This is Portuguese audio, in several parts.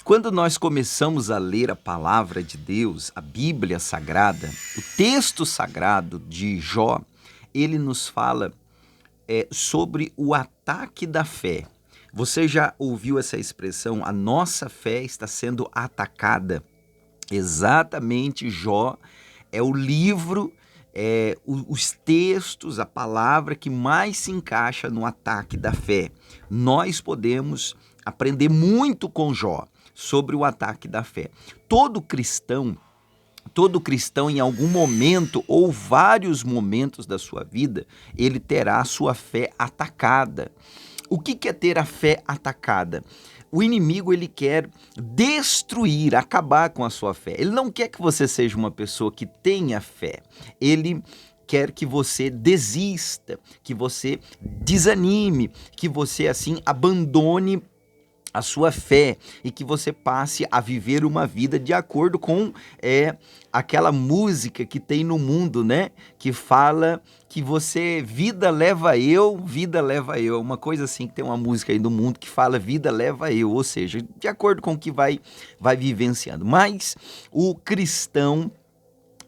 Quando nós começamos a ler a palavra de Deus, a Bíblia Sagrada, o texto sagrado de Jó, ele nos fala sobre o ataque da fé. Você já ouviu essa expressão? A nossa fé está sendo atacada. Exatamente, Jó é o livro, os textos, a palavra que mais se encaixa no ataque da fé. Nós podemos aprender muito com Jó sobre o ataque da fé. Todo cristão em algum momento ou vários momentos da sua vida, ele terá a sua fé atacada. O que é ter a fé atacada? O inimigo, ele quer destruir, acabar com a sua fé. Ele não quer que você seja uma pessoa que tenha fé. Ele quer que você desista, que você desanime, que você assim abandone a sua fé e que você passe a viver uma vida de acordo com aquela música que tem no mundo, né? Que fala que vida leva eu, uma coisa assim, que tem uma música aí no mundo que fala vida leva eu, ou seja, de acordo com o que vai vivenciando. Mas o cristão,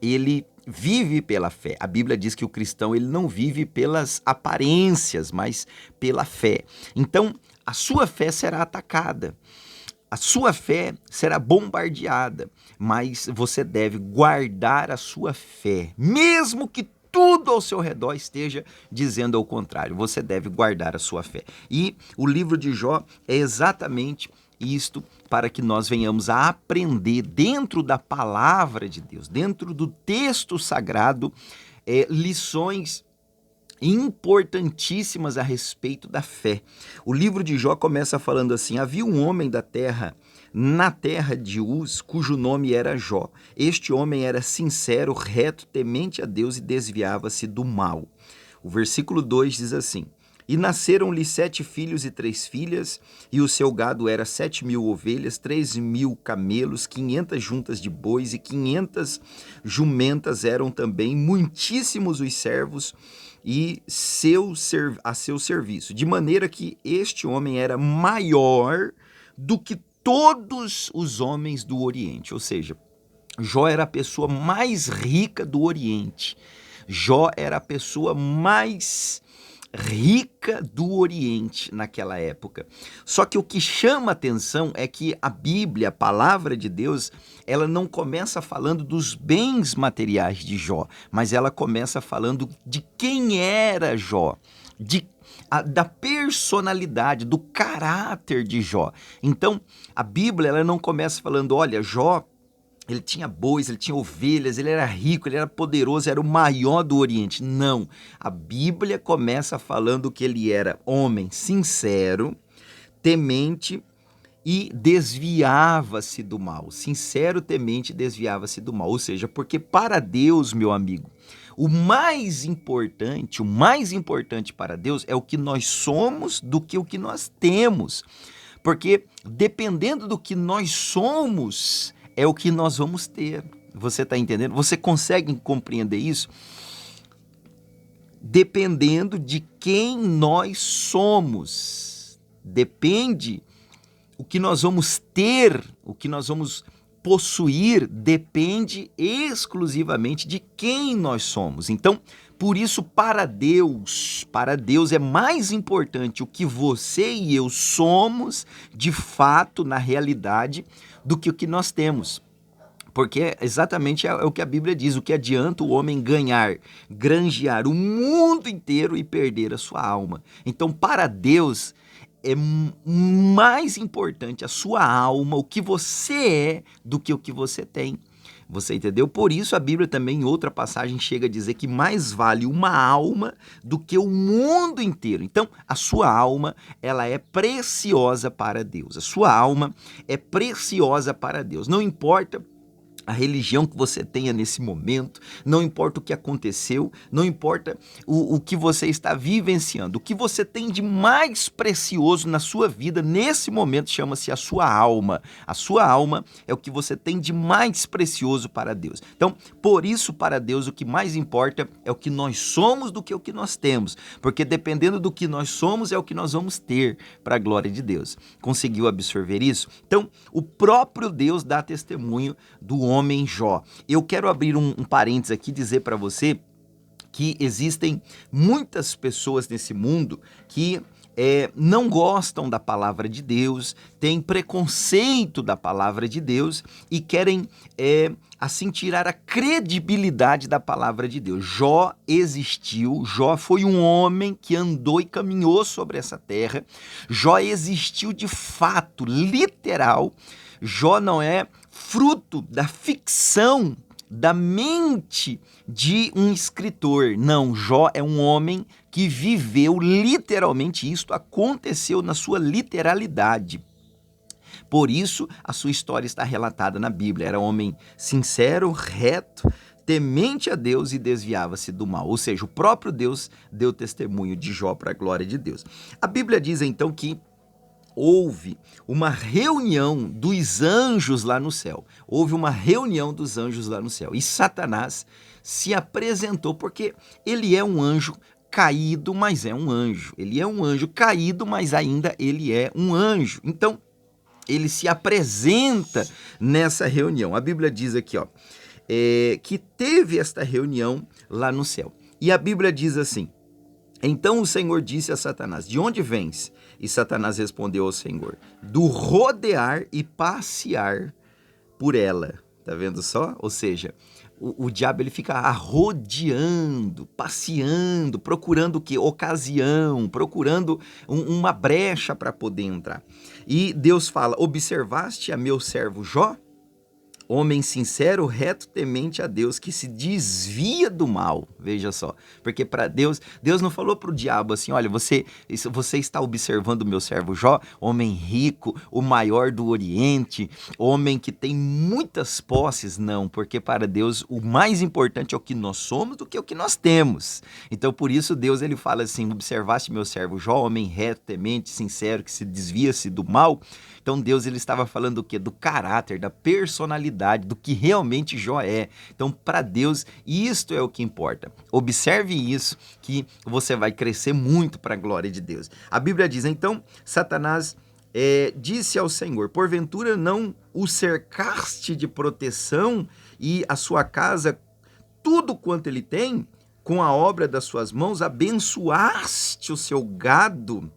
ele vive pela fé. A Bíblia diz que o cristão, ele não vive pelas aparências, mas pela fé. Então, a sua fé será atacada, a sua fé será bombardeada, mas você deve guardar a sua fé, mesmo que tudo ao seu redor esteja dizendo ao contrário. Você deve guardar a sua fé. E o livro de Jó é exatamente isto, para que nós venhamos a aprender dentro da palavra de Deus, dentro do texto sagrado, lições importantíssimas a respeito da fé. O livro de Jó começa falando assim: havia um homem na terra de Uz, cujo nome era Jó. Este homem era sincero, reto, temente a Deus e desviava-se do mal. O versículo 2 diz assim: e nasceram-lhe 7 filhos e 3 filhas, e o seu gado era 7.000 ovelhas, 3.000 camelos, 500 juntas de bois e 500 jumentas. Eram também muitíssimos os servos e a seu serviço, de maneira que este homem era maior do que todos os homens do Oriente. Ou seja, Jó era a pessoa mais rica do Oriente. Jó era a pessoa mais rica do Oriente naquela época. Só que o que chama atenção é que a Bíblia, a palavra de Deus, ela não começa falando dos bens materiais de Jó, mas ela começa falando de quem era Jó, da personalidade, do caráter de Jó. Então, a Bíblia, ela não começa falando, olha, Jó, ele tinha bois, ele tinha ovelhas, ele era rico, ele era poderoso, era o maior do Oriente. Não, a Bíblia começa falando que ele era homem sincero, temente e desviava-se do mal. Sincero, temente e desviava-se do mal. Ou seja, porque para Deus, meu amigo, o mais importante para Deus é o que nós somos do que o que nós temos. Porque dependendo do que nós somos, é o que nós vamos ter. Você está entendendo? Você consegue compreender isso? Dependendo de quem nós somos, depende o que nós vamos ter, o que nós vamos possuir, depende exclusivamente de quem nós somos. Então, por isso, para Deus é mais importante o que você e eu somos, de fato, na realidade, do que o que nós temos. Porque exatamente é o que a Bíblia diz: o que adianta o homem granjear o mundo inteiro e perder a sua alma. Então, para Deus, é mais importante a sua alma, o que você é, do que o que você tem. Você entendeu? Por isso a Bíblia também, em outra passagem, chega a dizer que mais vale uma alma do que o mundo inteiro. Então, a sua alma, ela é preciosa para Deus. A sua alma é preciosa para Deus. Não importa a religião que você tenha nesse momento, não importa o que aconteceu, não importa o que você está vivenciando, o que você tem de mais precioso na sua vida nesse momento chama-se a sua alma. A sua alma é o que você tem de mais precioso para Deus. Então, por isso, para Deus, o que mais importa é o que nós somos do que o que nós temos, porque dependendo do que nós somos é o que nós vamos ter para a glória de Deus. Conseguiu absorver isso? Então, o próprio Deus dá testemunho do homem Jó. Eu quero abrir um parênteses aqui e dizer para você que existem muitas pessoas nesse mundo que não gostam da palavra de Deus, têm preconceito da palavra de Deus e querem, assim, tirar a credibilidade da palavra de Deus. Jó existiu, Jó foi um homem que andou e caminhou sobre essa terra, Jó existiu de fato, literal. Jó não é fruto da ficção da mente de um escritor. Não, Jó é um homem que viveu literalmente, isto aconteceu na sua literalidade. Por isso, a sua história está relatada na Bíblia. Era um homem sincero, reto, temente a Deus e desviava-se do mal. Ou seja, o próprio Deus deu testemunho de Jó para a glória de Deus. A Bíblia diz então que houve uma reunião dos anjos lá no céu. Houve uma reunião dos anjos lá no céu. E Satanás se apresentou porque ele é um anjo caído, mas é um anjo. Ele é um anjo caído, mas ainda ele é um anjo. Então, ele se apresenta nessa reunião. A Bíblia diz aqui, ó, que teve esta reunião lá no céu. E a Bíblia diz assim: então o Senhor disse a Satanás: de onde vens? E Satanás respondeu ao Senhor: do rodear e passear por ela. Tá vendo só? Ou seja, o diabo ele fica arrodeando, passeando, procurando o quê? Ocasião, procurando uma brecha para poder entrar. E Deus fala: observaste a meu servo Jó? Homem sincero, reto, temente a Deus, que se desvia do mal. Veja só, porque para Deus não falou para o diabo assim: olha, você está observando o meu servo Jó, homem rico, o maior do Oriente, homem que tem muitas posses. Não, porque para Deus o mais importante é o que nós somos do que o que nós temos. Então por isso Deus ele fala assim: observaste meu servo Jó, homem reto, temente, sincero, que se desvia-se do mal. Então Deus ele estava falando do quê? Do caráter, da personalidade, do que realmente Jó é. Então para Deus isto é o que importa. Observe isso que você vai crescer muito para a glória de Deus. A Bíblia diz, então, Satanás disse ao Senhor: porventura não o cercaste de proteção e a sua casa, tudo quanto ele tem, com a obra das suas mãos, abençoaste o seu gado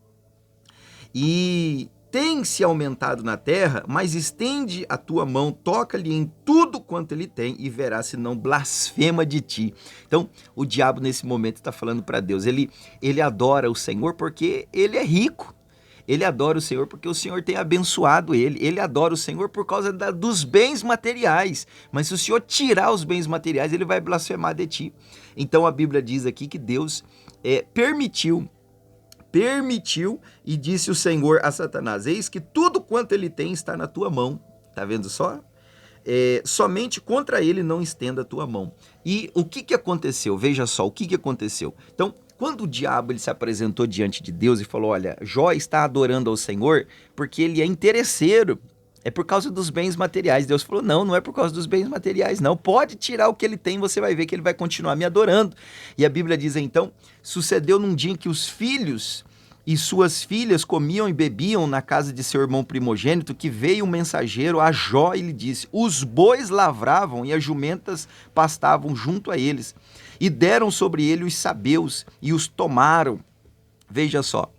e tem-se aumentado na terra, mas estende a tua mão, toca-lhe em tudo quanto ele tem e verás se não blasfema de ti. Então, o diabo nesse momento está falando para Deus, ele adora o Senhor porque ele é rico. Ele adora o Senhor porque o Senhor tem abençoado ele. Ele adora o Senhor por causa dos bens materiais. Mas se o Senhor tirar os bens materiais, ele vai blasfemar de ti. Então, a Bíblia diz aqui que Deus permitiu e disse o Senhor a Satanás: eis que tudo quanto ele tem está na tua mão. Tá vendo só? Somente contra ele não estenda a tua mão. E o que aconteceu? Veja só, o que aconteceu? Então, quando o diabo ele se apresentou diante de Deus e falou: olha, Jó está adorando ao Senhor porque ele é interesseiro. É por causa dos bens materiais. Deus falou: não é por causa dos bens materiais, não. Pode tirar o que ele tem, você vai ver que ele vai continuar me adorando. E a Bíblia diz então: sucedeu num dia em que os filhos e suas filhas comiam e bebiam na casa de seu irmão primogênito, que veio um mensageiro a Jó e lhe disse: os bois lavravam e as jumentas pastavam junto a eles, e deram sobre ele os sabeus e os tomaram. Veja só,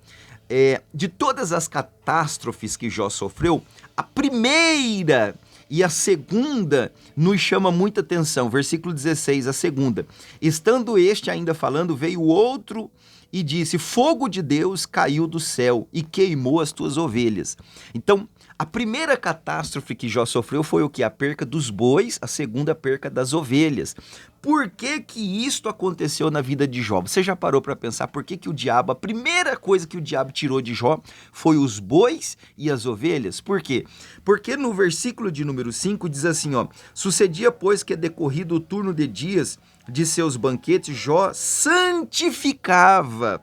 de todas as catástrofes que Jó sofreu, a primeira e a segunda nos chama muita atenção. Versículo 16, a segunda: estando este ainda falando, veio outro e disse: fogo de Deus caiu do céu e queimou as tuas ovelhas. Então, A primeira catástrofe que Jó sofreu foi o que? A perca dos bois, a segunda a perca das ovelhas. Por que que isto aconteceu na vida de Jó? Você já parou para pensar por que que o diabo, a primeira coisa que o diabo tirou de Jó foi os bois e as ovelhas? Por quê? Porque no versículo de número 5 diz assim, ó: sucedia, pois, que decorrido o turno de dias de seus banquetes, Jó santificava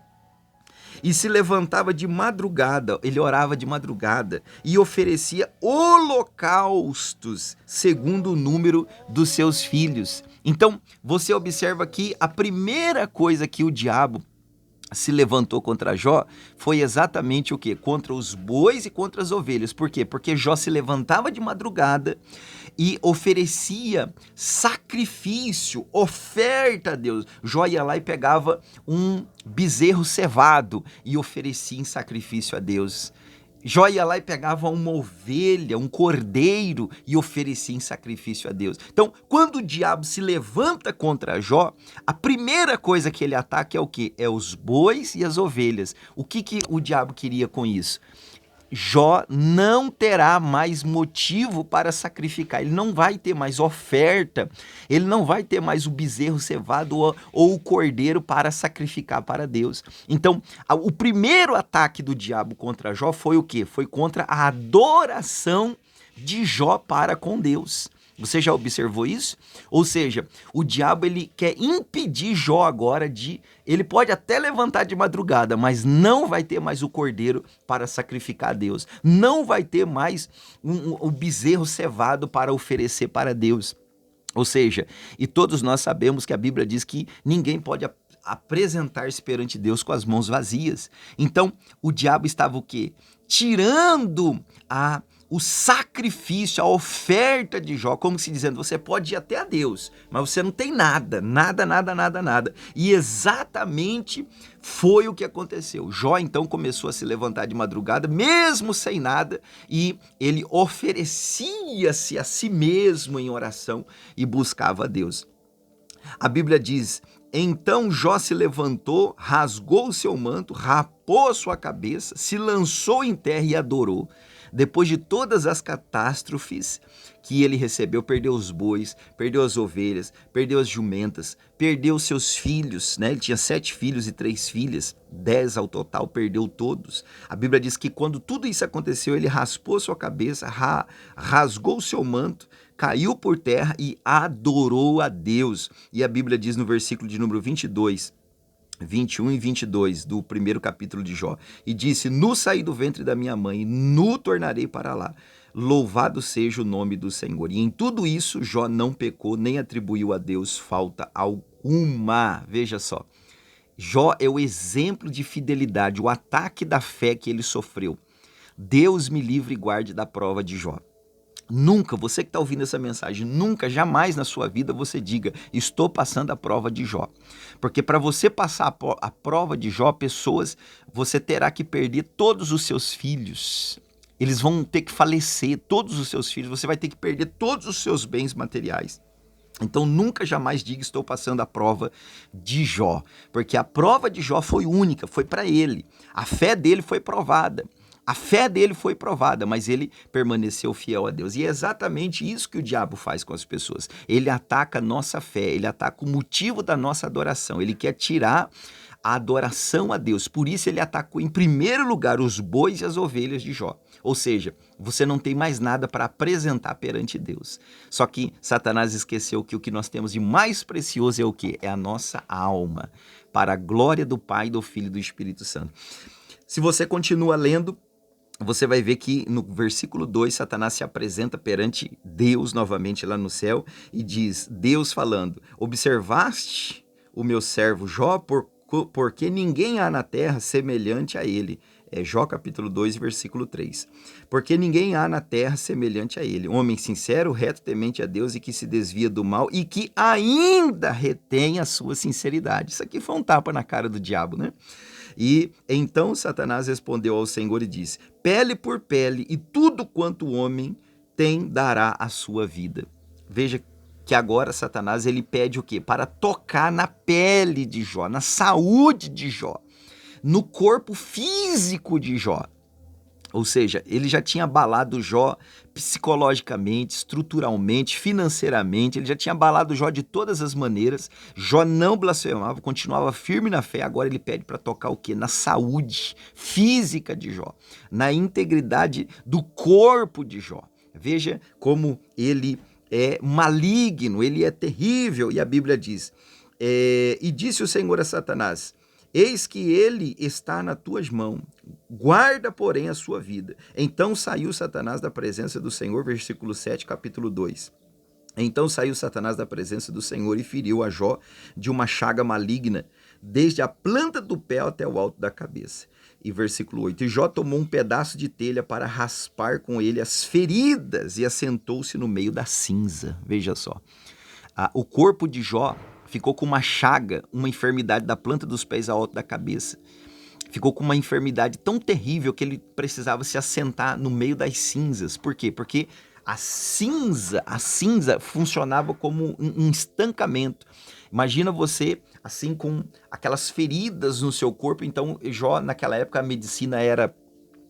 e se levantava de madrugada, ele orava de madrugada e oferecia holocaustos segundo o número dos seus filhos. Então, você observa que a primeira coisa que o diabo se levantou contra Jó foi exatamente o quê? Contra os bois e contra as ovelhas. Por quê? Porque Jó se levantava de madrugada e oferecia sacrifício, oferta a Deus. Jó ia lá e pegava um bezerro cevado e oferecia em sacrifício a Deus. Jó ia lá e pegava uma ovelha, um cordeiro e oferecia em sacrifício a Deus. Então, quando o diabo se levanta contra Jó, a primeira coisa que ele ataca é o quê? É os bois e as ovelhas. O que o diabo queria com isso? Jó não terá mais motivo para sacrificar, ele não vai ter mais oferta, ele não vai ter mais o bezerro cevado ou o cordeiro para sacrificar para Deus. Então, o primeiro ataque do diabo contra Jó foi o quê? Foi contra a adoração de Jó para com Deus. Você já observou isso? Ou seja, o diabo ele quer impedir Jó agora de... Ele pode até levantar de madrugada, mas não vai ter mais o cordeiro para sacrificar a Deus. Não vai ter mais o bezerro cevado para oferecer para Deus. Ou seja, e todos nós sabemos que a Bíblia diz que ninguém pode apresentar-se perante Deus com as mãos vazias. Então, o diabo estava o quê? Tirando o sacrifício, a oferta de Jó, como se dizendo, você pode ir até a Deus, mas você não tem nada, nada. E exatamente foi o que aconteceu. Jó então começou a se levantar de madrugada, mesmo sem nada, e ele oferecia-se a si mesmo em oração e buscava a Deus. A Bíblia diz: então Jó se levantou, rasgou o seu manto, rapou a sua cabeça, se lançou em terra e adorou. Depois de todas as catástrofes que ele recebeu, perdeu os bois, perdeu as ovelhas, perdeu as jumentas, perdeu seus filhos, né? Ele tinha 7 filhos e 3 filhas, 10 ao total, perdeu todos. A Bíblia diz que quando tudo isso aconteceu, ele raspou sua cabeça, rasgou seu manto, caiu por terra e adorou a Deus. E a Bíblia diz no versículo de número 22, 21 e 22 do primeiro capítulo de Jó, e disse: nu saí do ventre da minha mãe, nu tornarei para lá. Louvado seja o nome do Senhor. E em tudo isso, Jó não pecou, nem atribuiu a Deus falta alguma. Veja só, Jó é o exemplo de fidelidade, o ataque da fé que ele sofreu. Deus me livre e guarde da prova de Jó. Nunca, você que está ouvindo essa mensagem, nunca, jamais na sua vida você diga, estou passando a prova de Jó. Porque para você passar a prova de Jó, você terá que perder todos os seus filhos. Eles vão ter que falecer, todos os seus filhos, você vai ter que perder todos os seus bens materiais. Então nunca, jamais diga, estou passando a prova de Jó. Porque a prova de Jó foi única, foi para ele. A fé dele foi provada. A fé dele foi provada, mas ele permaneceu fiel a Deus. E é exatamente isso que o diabo faz com as pessoas. Ele ataca a nossa fé, ele ataca o motivo da nossa adoração. Ele quer tirar a adoração a Deus. Por isso ele atacou em primeiro lugar os bois e as ovelhas de Jó. Ou seja, você não tem mais nada para apresentar perante Deus. Só que Satanás esqueceu que o que nós temos de mais precioso é o quê? É a nossa alma, para a glória do Pai, do Filho e do Espírito Santo. Se você continua lendo, você vai ver que no versículo 2, Satanás se apresenta perante Deus novamente lá no céu e diz, Deus falando: observaste o meu servo Jó, porque ninguém há na terra semelhante a ele. É Jó capítulo 2, versículo 3. Porque ninguém há na terra semelhante a ele, homem sincero, reto, temente a Deus e que se desvia do mal e que ainda retém a sua sinceridade. Isso aqui foi um tapa na cara do diabo, né? E então Satanás respondeu ao Senhor e disse: pele por pele, e tudo quanto o homem tem dará a sua vida. Veja que agora Satanás ele pede o quê? Para tocar na pele de Jó, na saúde de Jó, no corpo físico de Jó. Ou seja, ele já tinha abalado Jó psicologicamente, estruturalmente, financeiramente, ele já tinha abalado Jó de todas as maneiras. Jó não blasfemava, continuava firme na fé. Agora ele pede para tocar o quê? Na saúde física de Jó, na integridade do corpo de Jó. Veja como ele é maligno, ele é terrível. E a Bíblia diz, e disse o Senhor a Satanás, eis que ele está nas tuas mãos, guarda, porém, a sua vida. Então saiu Satanás da presença do Senhor, versículo 7, capítulo 2. Então saiu Satanás da presença do Senhor e feriu a Jó de uma chaga maligna, desde a planta do pé até o alto da cabeça. E versículo 8, e Jó tomou um pedaço de telha para raspar com ele as feridas e assentou-se no meio da cinza. Veja só, o corpo de Jó ficou com uma chaga, uma enfermidade da planta dos pés ao alto da cabeça. Ficou com uma enfermidade tão terrível que ele precisava se assentar no meio das cinzas. Por quê? Porque a cinza funcionava como um estancamento. Imagina você assim com aquelas feridas no seu corpo. Então, Jó, naquela época, a medicina era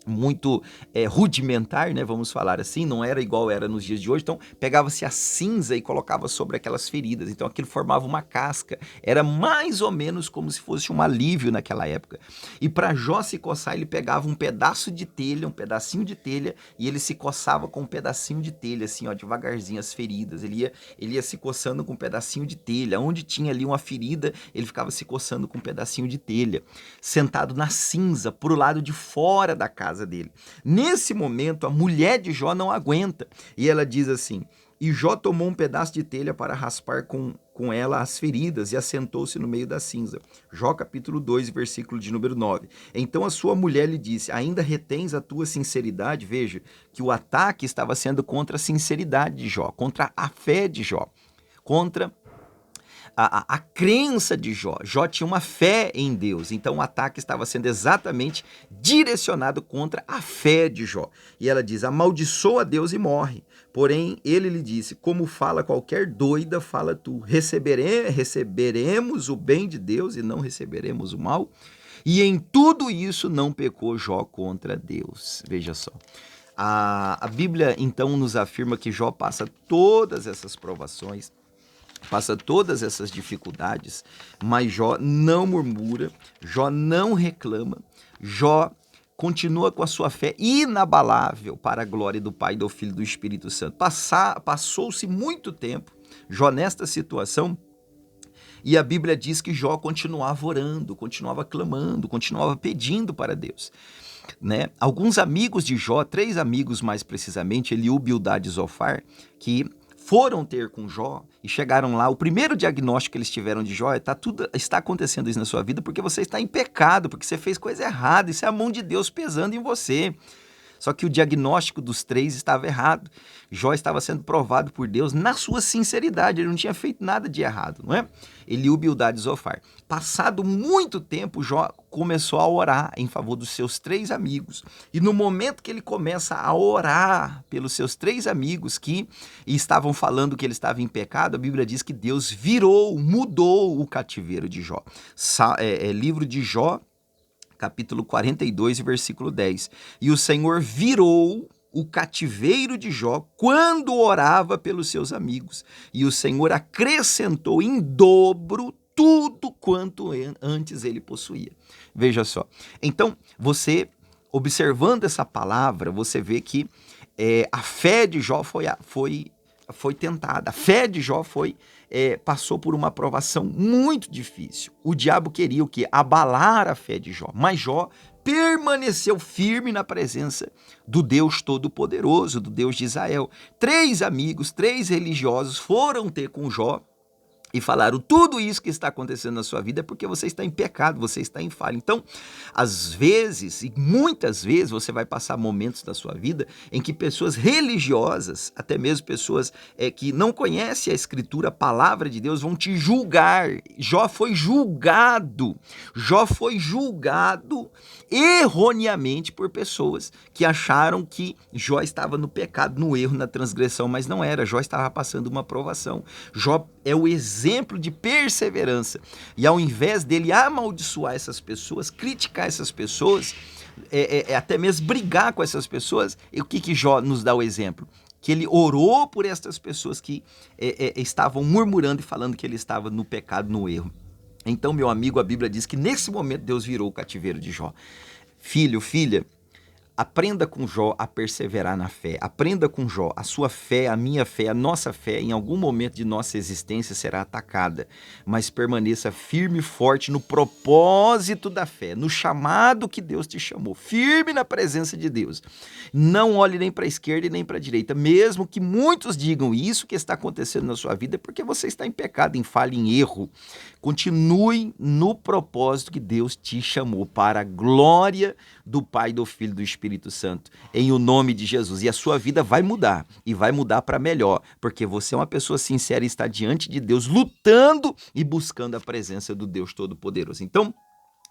muito rudimentar, né, vamos falar assim, não era igual era nos dias de hoje. Então pegava-se a cinza e colocava sobre aquelas feridas, então aquilo formava uma casca, era mais ou menos como se fosse um alívio naquela época. E para Jó se coçar, ele pegava um pedaço de telha, um pedacinho de telha, e ele se coçava com um pedacinho de telha, assim, ó, devagarzinho as feridas, ele ia se coçando com um pedacinho de telha, onde tinha ali uma ferida, ele ficava se coçando com um pedacinho de telha, sentado na cinza, pro lado de fora da casa dele. Nesse momento, a mulher de Jó não aguenta, e ela diz assim, e Jó tomou um pedaço de telha para raspar com ela as feridas e assentou-se no meio da cinza. Jó capítulo 2, versículo de número 9. Então a sua mulher lhe disse, ainda retens a tua sinceridade? Veja que o ataque estava sendo contra a sinceridade de Jó, contra a fé de Jó, contra a crença de Jó. Jó tinha uma fé em Deus, então o ataque estava sendo exatamente direcionado contra a fé de Jó. E ela diz, amaldiçoa a Deus e morre. Porém, ele lhe disse, como fala qualquer doida, fala tu, receberemos o bem de Deus e não receberemos o mal? E em tudo isso não pecou Jó contra Deus. Veja só. A Bíblia então nos afirma que Jó passa todas essas provações, passa todas essas dificuldades, mas Jó não murmura, Jó não reclama, Jó continua com a sua fé inabalável para a glória do Pai, do Filho e do Espírito Santo. Passou-se muito tempo, Jó nesta situação, e a Bíblia diz que Jó continuava orando, continuava clamando, continuava pedindo para Deus. Né? Alguns amigos de Jó, 3 amigos mais precisamente, Eliú, Bildade e Zofar, que foram ter com Jó e chegaram lá, o primeiro diagnóstico que eles tiveram de Jó é, está acontecendo isso na sua vida porque você está em pecado, porque você fez coisa errada, isso é a mão de Deus pesando em você. Só que o diagnóstico dos 3 estava errado. Jó estava sendo provado por Deus na sua sinceridade, ele não tinha feito nada de errado, não é? Eliú, Bildade e Zofar. Passado muito tempo, Jó começou a orar em favor dos seus 3 amigos. E no momento que ele começa a orar pelos seus 3 amigos que estavam falando que ele estava em pecado, a Bíblia diz que Deus mudou o cativeiro de Jó. Livro de Jó, capítulo 42, versículo 10. E o Senhor virou o cativeiro de Jó quando orava pelos seus amigos. E o Senhor acrescentou em dobro tudo quanto antes ele possuía. Veja só. Então, você, observando essa palavra, você vê que a fé de Jó foi tentada. A fé de Jó passou por uma provação muito difícil. O diabo queria o quê? Abalar a fé de Jó. Mas Jó permaneceu firme na presença do Deus Todo-Poderoso, do Deus de Israel. 3 amigos, 3 religiosos foram ter com Jó e falaram, tudo isso que está acontecendo na sua vida é porque você está em pecado, você está em falha. Então, às vezes, e muitas vezes, você vai passar momentos da sua vida em que pessoas religiosas, até mesmo pessoas que não conhecem a Escritura, a palavra de Deus, vão te julgar. Jó foi julgado erroneamente por pessoas que acharam que Jó estava no pecado, no erro, na transgressão, mas não era. Jó estava passando uma provação. Jó é o exemplo de perseverança. E ao invés dele amaldiçoar essas pessoas, criticar essas pessoas, até mesmo brigar com essas pessoas. E o que Jó nos dá o exemplo? Que ele orou por estas pessoas que estavam murmurando e falando que ele estava no pecado, no erro. Então, meu amigo, a Bíblia diz que nesse momento Deus virou o cativeiro de Jó. Filho, filha, aprenda com Jó a perseverar na fé. Aprenda com Jó. A sua fé, a minha fé, a nossa fé, em algum momento de nossa existência será atacada. Mas permaneça firme e forte no propósito da fé, no chamado que Deus te chamou. Firme na presença de Deus. Não olhe nem para a esquerda e nem para a direita. Mesmo que muitos digam isso que está acontecendo na sua vida, é porque você está em pecado, em falha, em erro. Continue no propósito que Deus te chamou, para a glória do Pai, do Filho e do Espírito Santo, em o nome de Jesus. E a sua vida vai mudar, e vai mudar para melhor, porque você é uma pessoa sincera e está diante de Deus, lutando e buscando a presença do Deus Todo-Poderoso. Então,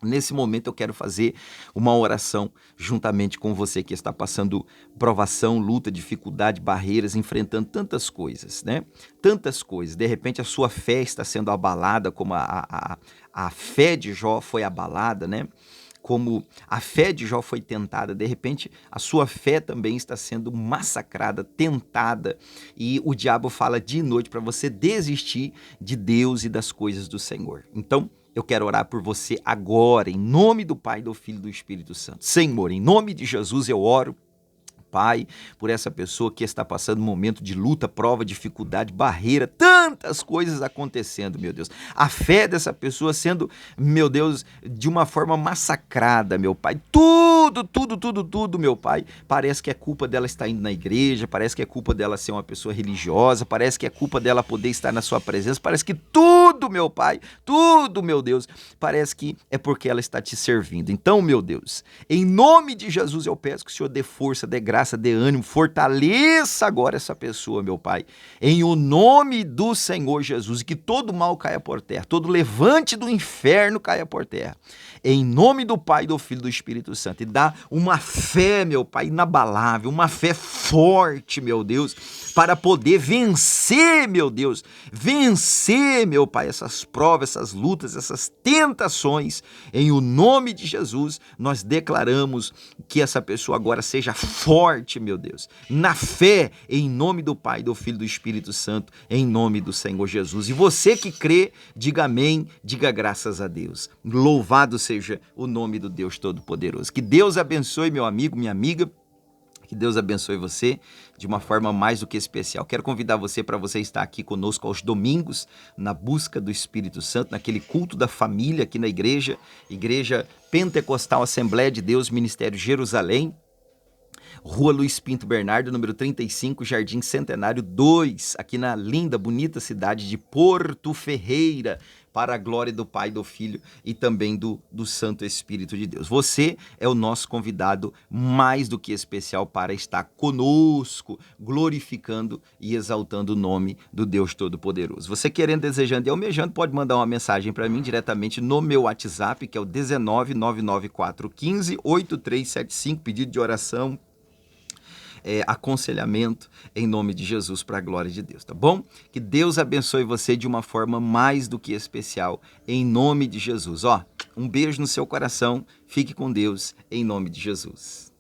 nesse momento eu quero fazer uma oração juntamente com você que está passando provação, luta, dificuldade, barreiras, enfrentando tantas coisas, né? Tantas coisas. De repente a sua fé está sendo abalada, como a fé de Jó foi abalada, né? Como a fé de Jó foi tentada, de repente a sua fé também está sendo massacrada, tentada, e o diabo fala de noite para você desistir de Deus e das coisas do Senhor. Então, eu quero orar por você agora, em nome do Pai, do Filho e do Espírito Santo. Senhor, em nome de Jesus eu oro, Pai, por essa pessoa que está passando um momento de luta, prova, dificuldade, barreira, tantas coisas acontecendo, meu Deus. A fé dessa pessoa sendo, meu Deus, de uma forma massacrada, meu Pai. Tudo, meu Pai. Parece que é culpa dela estar indo na igreja, parece que é culpa dela ser uma pessoa religiosa, parece que é culpa dela poder estar na sua presença, parece que tudo, meu Pai, tudo, meu Deus, parece que é porque ela está te servindo. Então, meu Deus, em nome de Jesus eu peço que o Senhor dê força, dê graça, dê ânimo, fortaleça agora essa pessoa, meu Pai, em o nome do Senhor Jesus, e que todo mal caia por terra, todo levante do inferno caia por terra, em nome do Pai, do Filho e do Espírito Santo, e dá uma fé, meu Pai, inabalável, uma fé forte, meu Deus, para poder vencer, meu Deus, vencer, meu Pai, essas provas, essas lutas, essas tentações, em o nome de Jesus, nós declaramos que essa pessoa agora seja forte, meu Deus, na fé, em nome do Pai, do Filho e do Espírito Santo, em nome do Senhor Jesus. E você que crê, diga amém, diga graças a Deus. Louvado seja o nome do Deus Todo-Poderoso. Que Deus abençoe, meu amigo, minha amiga. Que Deus abençoe você de uma forma mais do que especial. Quero convidar você para você estar aqui conosco aos domingos, na busca do Espírito Santo, naquele culto da família aqui na igreja, Igreja Pentecostal Assembleia de Deus, Ministério Jerusalém, Rua Luiz Pinto Bernardo, número 35, Jardim Centenário 2, aqui na linda, bonita cidade de Porto Ferreira, para a glória do Pai, do Filho e também do Santo Espírito de Deus. Você é o nosso convidado mais do que especial para estar conosco, glorificando e exaltando o nome do Deus Todo-Poderoso. Você querendo, desejando e almejando, pode mandar uma mensagem para mim diretamente no meu WhatsApp, que é o 19994158375, pedido de oração, aconselhamento, em nome de Jesus, para a glória de Deus, tá bom? Que Deus abençoe você de uma forma mais do que especial, em nome de Jesus. Um beijo no seu coração, fique com Deus, em nome de Jesus.